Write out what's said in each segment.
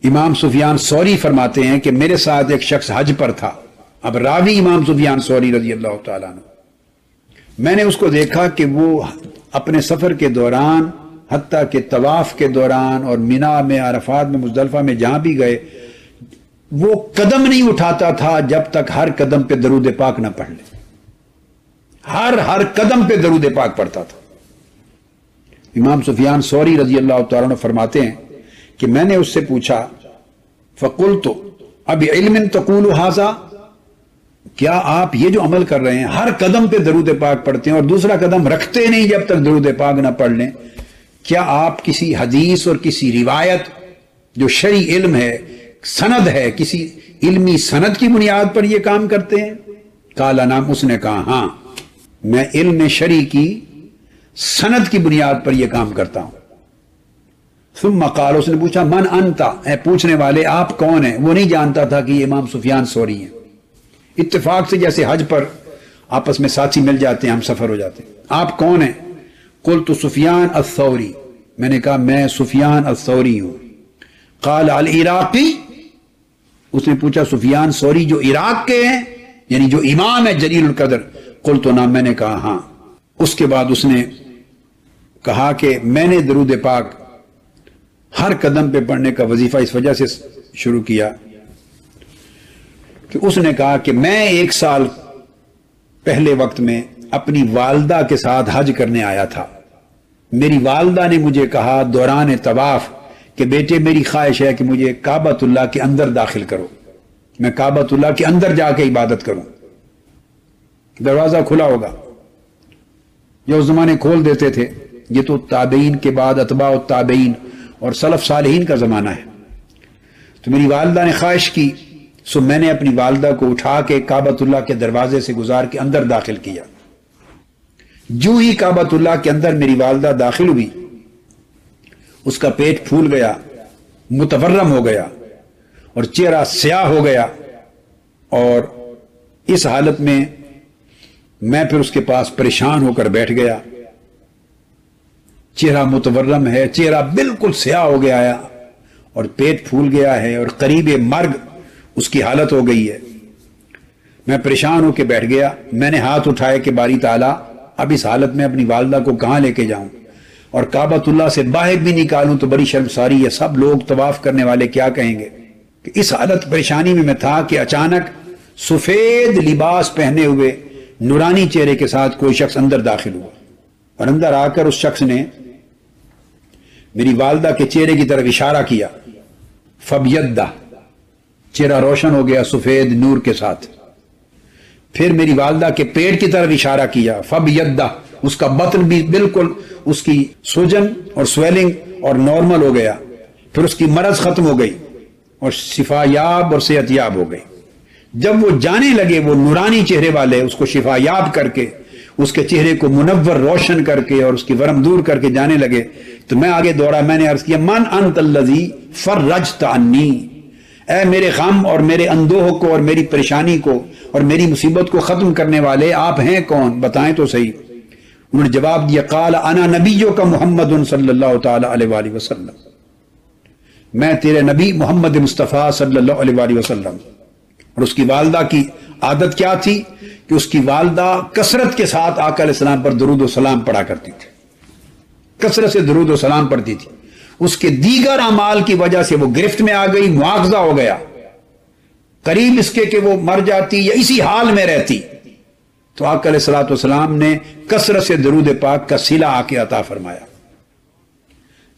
امام سفیان ثوری فرماتے ہیں کہ میرے ساتھ ایک شخص حج پر تھا. اب راوی امام سفیان ثوری رضی اللہ تعالیٰ عنہ. میں نے اس کو دیکھا کہ وہ اپنے سفر کے دوران حتیٰ کہ طواف کے دوران اور مینا میں، عرفات میں، مزدلفہ میں جہاں بھی گئے، وہ قدم نہیں اٹھاتا تھا جب تک ہر قدم پہ درود پاک نہ پڑھ لے. ہر قدم پہ درود پاک پڑھتا تھا. امام سفیان ثوری رضی اللہ تعالیٰ عنہ فرماتے ہیں کہ میں نے اس سے پوچھا فقلت ابعلم تقول ھذا، کیا آپ یہ جو عمل کر رہے ہیں ہر قدم پہ درود پاک پڑھتے ہیں اور دوسرا قدم رکھتے نہیں جب تک درود پاک نہ پڑھ لیں، کیا آپ کسی حدیث اور کسی روایت جو شرعی علم ہے، سند ہے، کسی علمی سند کی بنیاد پر یہ کام کرتے ہیں؟ قال نعم، اس نے کہا ہاں، میں علم شرعی کی سند کی بنیاد پر یہ کام کرتا ہوں. ثم قال، اس نے پوچھا من انت، اے پوچھنے والے آپ کون ہیں؟ وہ نہیں جانتا تھا کہ یہ امام سفیان ثوری ہیں. اتفاق سے جیسے حج پر آپس میں ساتھی مل جاتے ہیں، ہم سفر ہو جاتے ہیں. آپ کون ہیں؟ قلت سفیان الثوری، میں نے کہا میں سفیان الثوری ہوں. قال العراقی، اس نے پوچھا سفیان ثوری جو عراق کے ہیں، یعنی جو امام ہے جلیل القدر؟ قلت نعم، میں نے کہا ہاں. اس کے بعد اس نے کہا کہ میں نے درود پاک ہر قدم پہ پڑھنے کا وظیفہ اس وجہ سے شروع کیا کہ اس نے کہا کہ میں 1 سال پہلے وقت میں اپنی والدہ کے ساتھ حج کرنے آیا تھا. میری والدہ نے مجھے کہا دوران طواف کہ بیٹے میری خواہش ہے کہ مجھے کعبۃ اللہ کے اندر داخل کرو، میں کعبۃ اللہ کے اندر جا کے عبادت کروں. دروازہ کھلا ہوگا، جو اس زمانے کھول دیتے تھے. یہ تو تابعین کے بعد اتباع التابعین اور سلف صالحین کا زمانہ ہے. تو میری والدہ نے خواہش کی، سو میں نے اپنی والدہ کو اٹھا کے کعبۃ اللہ کے دروازے سے گزار کے اندر داخل کیا. جو ہی کعبۃ اللہ کے اندر میری والدہ داخل ہوئی، اس کا پیٹ پھول گیا، متورم ہو گیا اور چہرہ سیاہ ہو گیا. اور اس حالت میں میں پھر اس کے پاس پریشان ہو کر بیٹھ گیا. چہرہ متورم ہے، چہرہ بالکل سیاہ ہو گیا ہے اور پیٹ پھول گیا ہے اور قریب مرگ اس کی حالت ہو گئی ہے. میں پریشان ہو کے بیٹھ گیا. میں نے ہاتھ اٹھائے کہ باری تعالیٰ اب اس حالت میں اپنی والدہ کو کہاں لے کے جاؤں اور کعبۃ اللہ سے باہر بھی نکالوں تو بڑی شرمساری ہے، سب لوگ طواف کرنے والے کیا کہیں گے. کہ اس حالت پریشانی میں تھا کہ اچانک سفید لباس پہنے ہوئے نورانی چہرے کے ساتھ کوئی شخص اندر داخل ہوا اور اندر آ کر اس شخص نے میری والدہ کے چہرے کی طرف اشارہ کیا. فبیدہ، چہرہ روشن ہو گیا سفید نور کے ساتھ. پھر میری والدہ کے پیٹ کی طرف اشارہ کیا. فبیدہ، اس کا بطن بھی بالکل اس کی سوجن اور سویلنگ اور نارمل ہو گیا. پھر اس کی مرض ختم ہو گئی اور شفا یاب اور صحت یاب ہو گئی. جب وہ جانے لگے وہ نورانی چہرے والے اس کو شفا یاب کر کے، اس کے چہرے کو منور روشن کر کے اور اس کی ورم دور کر کے جانے لگے، تو میں آگے دوڑا. میں نے عرض کیا من انت الذی فرجت عنی، اے میرے غم اور میرے اندوہ کو اور میری پریشانی کو اور میری مصیبت کو ختم کرنے والے آپ ہیں کون؟ بتائیں تو صحیح. انہوں نے جواب دیا قال انا نبیک محمد صلی اللہ تعالی علیہ وآلہ وسلم، میں تیرے نبی محمد مصطفیٰ صلی اللہ علیہ وآلہ وسلم. اور اس کی والدہ کی عادت کیا تھی کہ اس کی والدہ کثرت کے ساتھ آقا علیہ السلام پر درود و سلام پڑھا کرتی تھی، کثرت سے درود و سلام پڑھتی تھی. اس کے دیگر اعمال کی وجہ سے وہ گرفت میں آ گئی، مواخذہ ہو گیا، قریب اس کے کہ وہ مر جاتی یا اسی حال میں رہتی. تو آقا علیہ الصلوۃ والسلام نے کثرت سے درود پاک کا صلہ آ کے عطا فرمایا.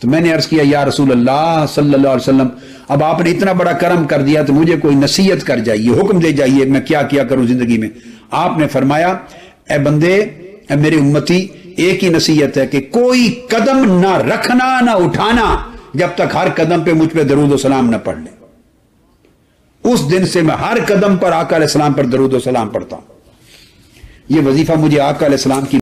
تو میں نے عرض کیا یا رسول اللہ صلی اللہ علیہ وسلم، اب آپ نے اتنا بڑا کرم کر دیا تو مجھے کوئی نصیحت کر جائیے، حکم دے جائیے، میں کیا کیا کروں زندگی میں. آپ نے فرمایا اے بندے، اے میرے امتی، ایک ہی نصیحت ہے کہ کوئی قدم نہ رکھنا نہ اٹھانا جب تک ہر قدم پہ مجھ پہ درود و سلام نہ پڑھ لے. اس دن سے میں ہر قدم پر آقا علیہ السلام پر درود و سلام پڑھتا ہوں. یہ وظیفہ مجھے آقا علیہ السلام کی